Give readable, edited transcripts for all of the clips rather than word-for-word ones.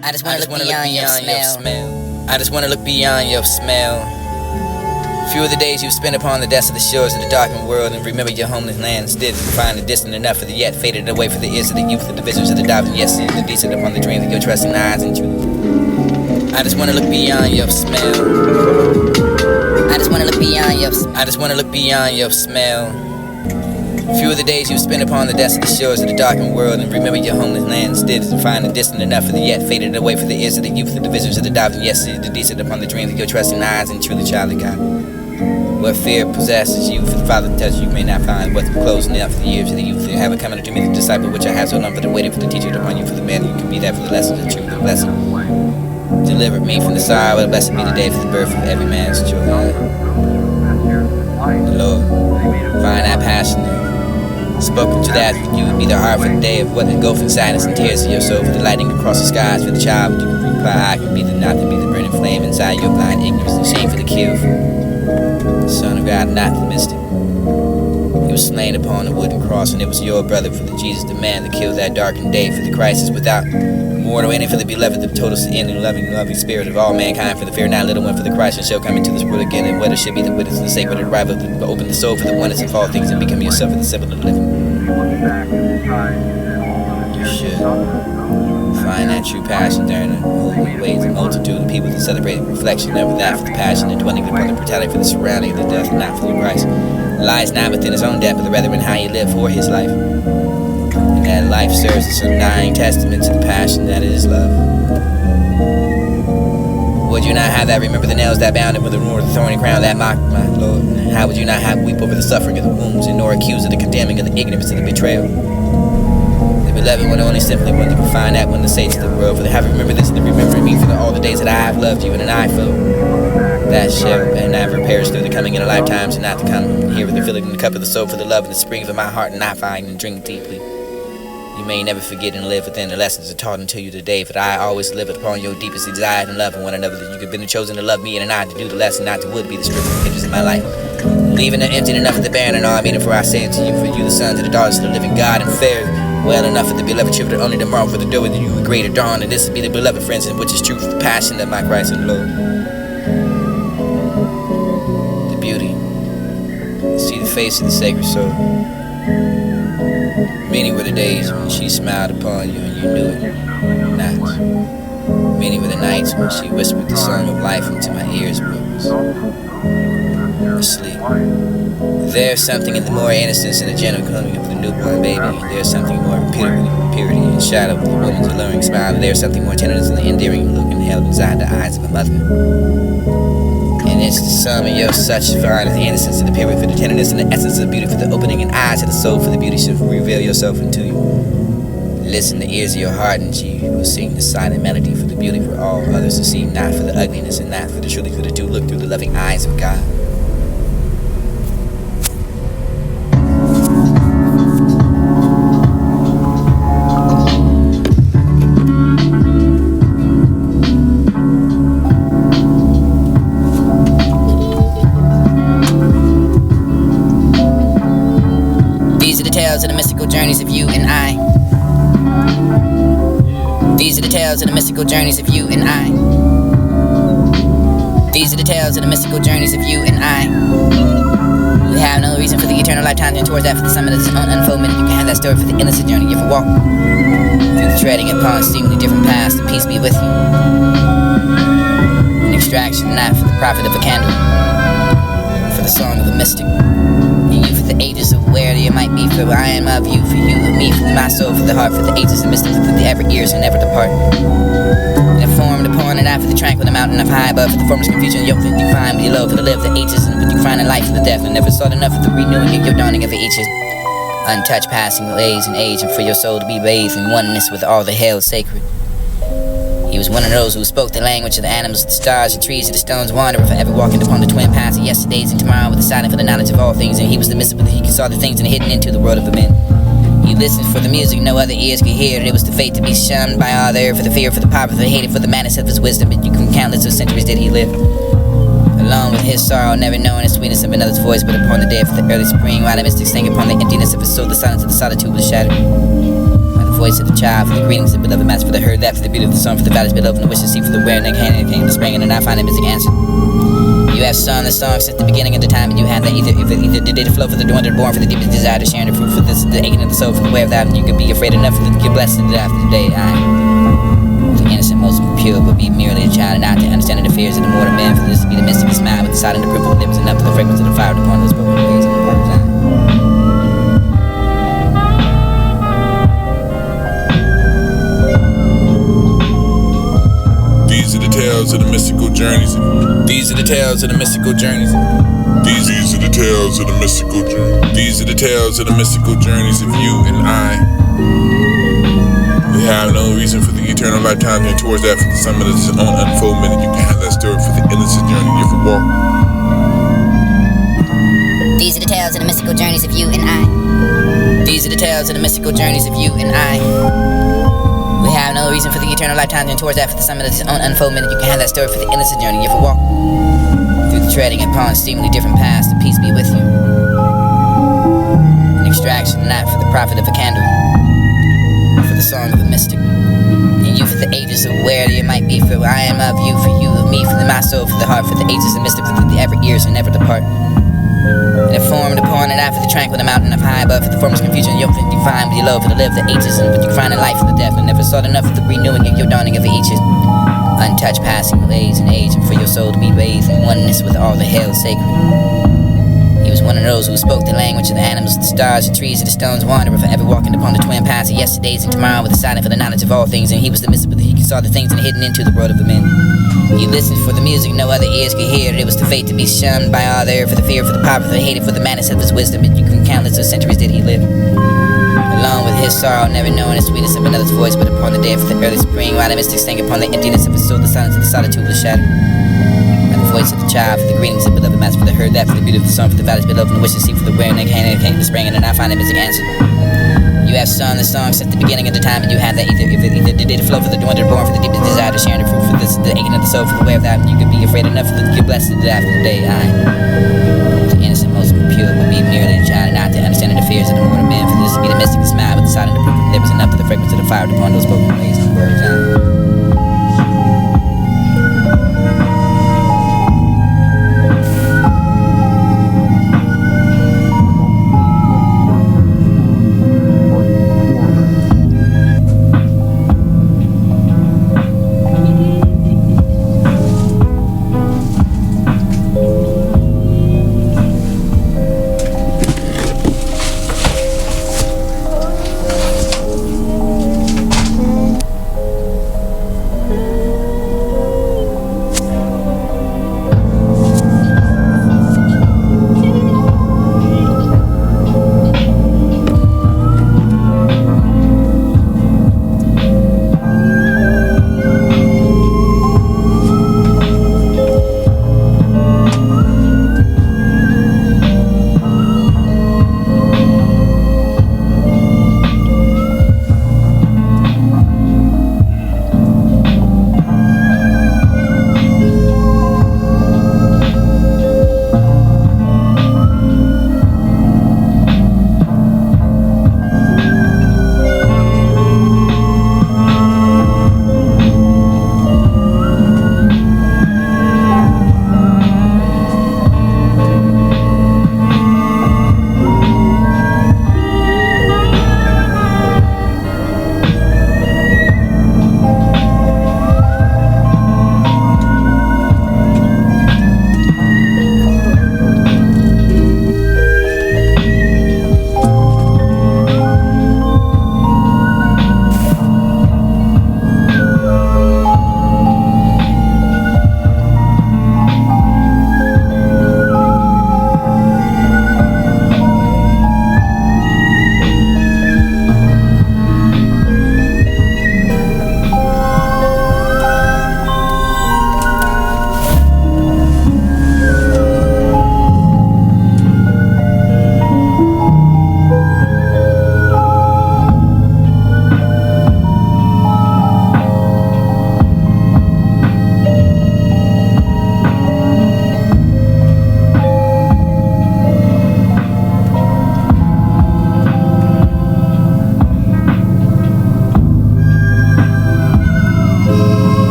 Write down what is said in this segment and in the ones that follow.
I just wanna look beyond your smell. I just wanna look beyond your smell. Few of the days you've spent upon the desolate shores of the darkened world, and remember your homeless lands did find it distant enough for the yet faded away for the ears of the youth, the visions of the doubting, yes, and the decent upon the dreams of your trusting eyes and truth. I just wanna look beyond your smell. I just wanna look beyond your smell. I just wanna look beyond your smell. Few of the days you've spent upon the desolate shores of the darkened world, and remember your homeless lands did find it distant enough for the yet faded away for the ears of the youth, the visions of the doubting, yes, and the decent upon the dreams of your trusting eyes and truly, child of God. What fear possesses you, for the Father touch you may not find what closing enough for the ears of the youth. You haven't come unto me the disciple which I have so long for the waiting for the teacher upon you, for the man you can be there for the lessons of truth and blessing. Delivered me from the sorrow, but blessed be the day for the birth of every man's joy. The Lord, find that passion there. Spoken to that for you would be the heart for the day of what engulfing sadness and tears of your soul, for the lighting across the skies for the child. You can reply, I can be the not to be the burning flame inside your blind ignorance and shame for the kill. The Son of God, not the mystic. He was slain upon the wooden cross, and it was your brother for the Jesus, the man that killed that darkened day, for the Christ is without mortal any, for the beloved, the total end and loving spirit of all mankind, for the fear not little one, for the Christ and shall come into this world again, and whether should be the witness and the sacred arrival to open the soul for the oneness of all things and become yourself in the symbol of living. You should find that true passion there in the holy ways and multitude of people to celebrate the reflection of that for the passion and dwelling upon the brutality for the surrounding of the death, and not for the Christ. Lies not within his own death, but rather in how he lived for his life. And that life serves as some dying testament to the passion that is love. Would you not have that remember the nails that bound him with the roar of the thorny crown that mocked my Lord? And how would you not have weep over the suffering of the wounds, and nor accuse of the condemning of the ignorance of the betrayal? The beloved one only simply one to find that one to say to the world, for the have remember this and to remember me for all the days that I have loved you, and an eye full that shall never perish through the coming in the lifetimes and not to come. Here with the filling in the cup of the soul for the love and the spring of my heart, and not find and drink deeply. You may never forget and live within the lessons taught unto you today, for I always live upon your deepest desire and love in one another, that you could have been chosen to love me and I to do the lesson, not to would be the stripping of pictures of my life. Leaving the empty enough of the barren and all I mean, for I say unto you, for you the sons of the daughters of the living God, and fair well enough for the beloved children, only tomorrow for the door with you a greater dawn, and this will be the beloved friends, in which is truth, the passion of my Christ and Lord. The beauty, see the face of the sacred soul. Many were the days when she smiled upon you and you knew it not. Many were the nights when she whispered the song of life into my ears, but was asleep. There's something in the more innocence and the gentle coming of the newborn baby, and there's something more purity and shadow of the woman's alluring smile, and there's something more tenderness in the endearing look and held inside the eyes of a mother. And it's the sum of your such fine as the innocence of the period for the tenderness and the essence of the beauty for the opening and eyes of the soul for the beauty should reveal yourself into you. Listen the ears of your heart, and she will sing the silent melody for the beauty for all others to see, not for the ugliness and not for the truly for the to look through the loving eyes of God. Of the mystical journeys of you and I. These are the tales of the mystical journeys of you and I. These are the tales of the mystical journeys of you and I. We have no reason for the eternal lifetime and towards that for the summit of its own unfoldment. You can have that story for the innocent journey you ever walk through the treading upon seemingly different paths. The peace be with you. An extraction not for the profit of a candle, for the song of a mystic. The ages of where you might be, for I am of you, for you of me, for my soul, for the heart, for the ages of mystics, for the ever ears and never depart. And formed upon and I for the tranquil, the mountain of high above, for the formless confusion, yoke that you find below, for the live, the ages, and what you find in life, for the death, and never sought enough of the renewing of your dawning of the ages. Untouched passing ways and age, and for your soul to be bathed in oneness with all the held sacred. He was one of those who spoke the language of the animals, the stars, the trees, and the stones, wandering forever, walking upon the twin paths of yesterdays and tomorrow, with the silence for the knowledge of all things. And he was the mystical that he saw the things and hidden into the world of the men. He listened for the music no other ears could hear. It was the fate to be shunned by all there, for the fear, for the power, for the hated, for the madness of his wisdom. But you can countless of centuries did he live, alone with his sorrow, never knowing the sweetness of another's voice, but upon the day of the early spring, while the mystics sang upon the emptiness of his soul, the silence of the solitude was shattered. The voice of the child, for the greetings of beloved master, for the heard that, for the beauty of the song, for the valleys below, from the wish to see, for the where and the came the spring, and then I find a music answer. You have sung the song since the beginning of the time, and you have that either the day to flow, for the wonder born, for the deepest desire to share the fruit, for this the aching of the soul, for the way of that, and you could be afraid enough, for the you're blessed after the day. The innocent, most pure, would be merely a child, and not to understand the fears of the mortal man, for this to be the mystic smile with the silent approval, there was enough for the fragrance of the fire upon those broken ways and the words. These are the tales of the mystical journeys. These are the tales of the mystical journeys. These are the tales of the mystical journeys. These are the tales of the mystical journeys of you and I. We have no reason for the eternal lifetime and towards that, for the summit of its own unfoldment, and you can have that story for the endless journey you ever walk. These are the tales of the mystical journeys of you and I. These are the tales of the mystical journeys of you and I. We have no reason for the eternal lifetime and towards that, for the summit of its own unfoldment, and you can have that story for the endless journey you ever walk. Through the treading upon seemingly different paths, the peace be with you. An extraction not for the profit of a candle, for the song of a mystic. And you for the ages of where you might be, for I am of you, for you of me, for my soul, for the heart, for the ages of mystic, for the ever ears and never depart. And it formed upon and after the tranquil, the mountain of high above, for the formless confusion, you'll divine with your love, for the live, the ages, and what you find in life, for the death, and never sought enough of the renewing of your dawning of ages. Untouched passing ways and age, and for your soul to be bathed in oneness with all the hell sacred. He was one of those who spoke the language of the animals, the stars, the trees, and the stones, wanderer, forever walking upon the twin paths of yesterdays and tomorrow, with a silent for the knowledge of all things. And he was the mystic, but he saw the things and hidden into the world of the men. He listened for the music no other ears could hear. It was the fate to be shunned by all the earth, for the fear, for the power, for the hated, for the madness of his wisdom. And you can countless of centuries did he live, alone with his sorrow, never knowing the sweetness of another's voice, but upon the day of the early spring, while the mystic sang upon the emptiness of his soul, the silence of the solitude of the shadow. And the voice of the child, for the greetings of beloved master, for the heard that, for the beauty of the song, for the valleys below, from the wish to see, for the where and the came the spring, and then I find the music answer. You have sung the song since the beginning of the time, and you have that either the day to flow, for the wonder born, for the deepest desire to share the fruit, for this the aching of the soul, for the way of that, and you could be afraid enough, for the you're blessed after the day. The innocent, most pure, would be merely a child, and not to understand the fears of the mortal man, for this to be the mystic smile with the silent approval, there was enough for the fragrance of the fire upon those broken ways and words.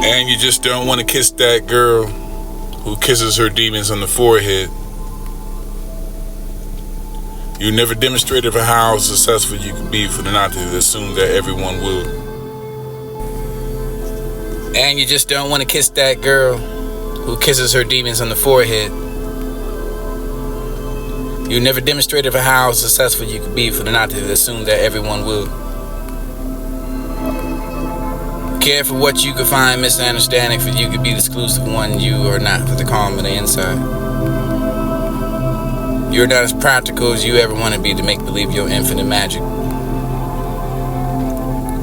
And you just don't want to kiss that girl who kisses her demons on the forehead. You never demonstrated for how successful you could be for the not to assume that everyone will. And you just don't want to kiss that girl who kisses her demons on the forehead. You never demonstrated for how successful you could be for the not to assume that everyone will. Care for what you could find misunderstanding, for you could be the exclusive one, you are not for the calm on the inside. You're not as practical as you ever want to be to make believe your infinite magic.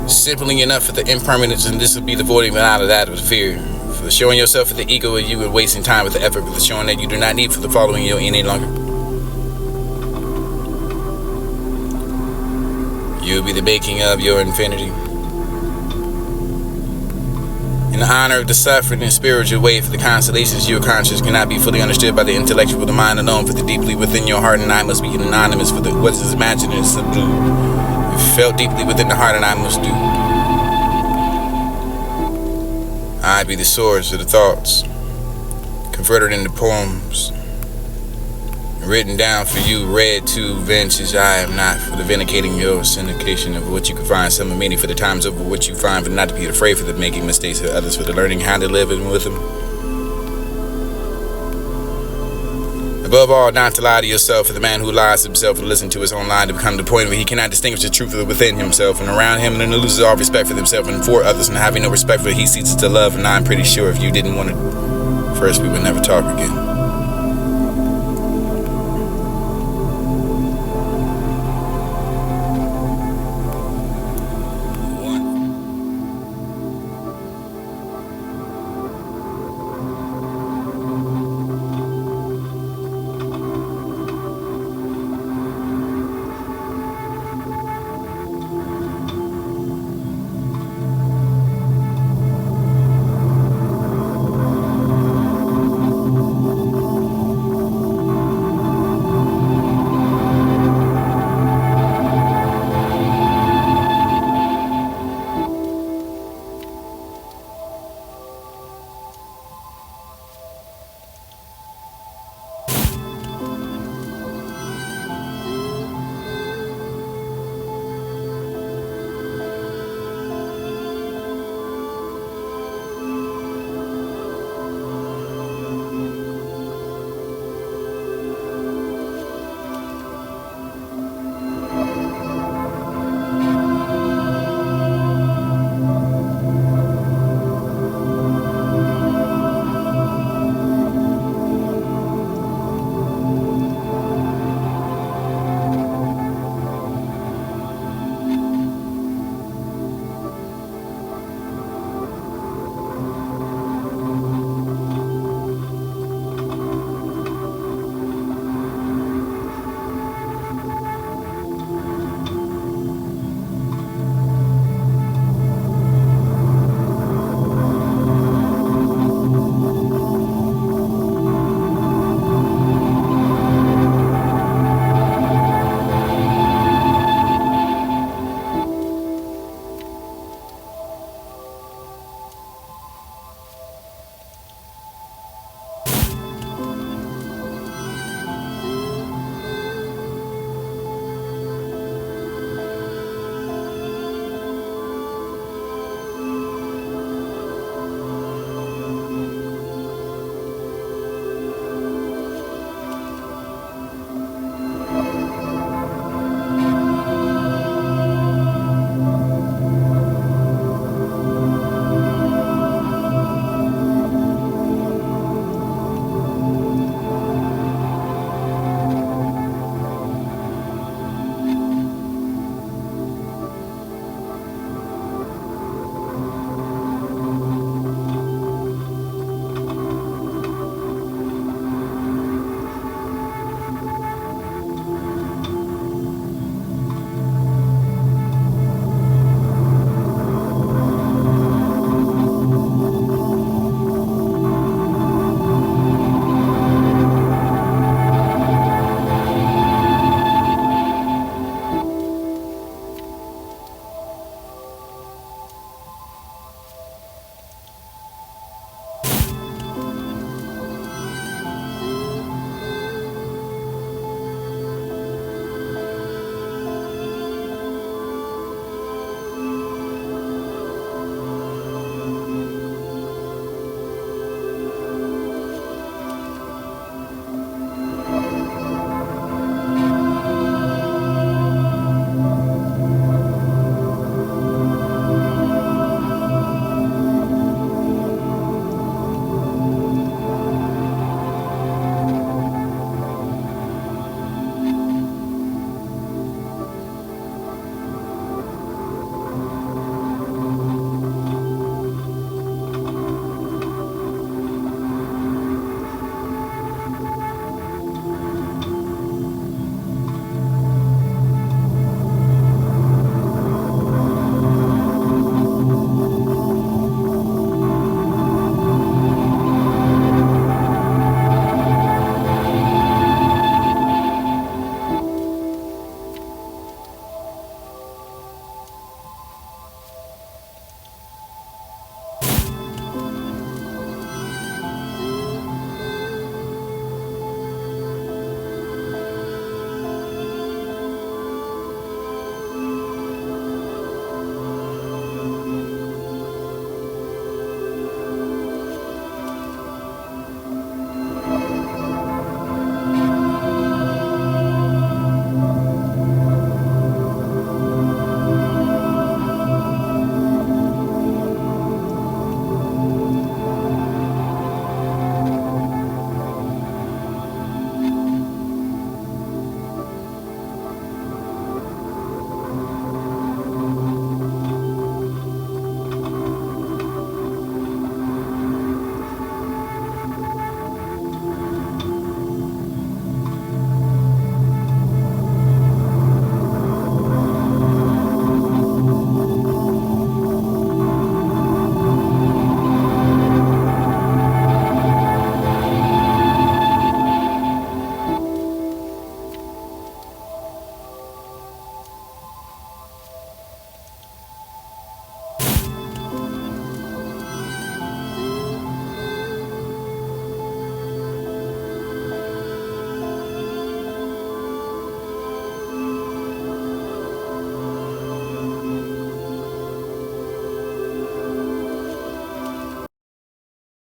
Simply enough for the impermanence, and this will be the voiding out of that of fear. For the showing yourself for the ego of you and wasting time with the effort, for the showing that you do not need for the following you any longer. You'll be the baking of your infinity. In the honor of the suffering and spiritual way, for the constellations your conscience cannot be fully understood by the intellectual, the mind alone, for the deeply within your heart and I must be anonymous, for the what is imagined and subdued, felt deeply within the heart and I must do. I be the source of the thoughts, converted into poems, written down for you, read to vintage. I am not for the vindicating your syndication of what you can find, some meaning for the times over what you find, but not to be afraid for the making mistakes of others, for the learning how to live in with them. Above all, not to lie to yourself, for the man who lies to himself will listen to his own lie to become the point where he cannot distinguish the truth within himself and around him, and then loses all respect for himself and for others, and having no respect for it, he ceases to love. And I'm pretty sure if you didn't want it first, we would never talk again.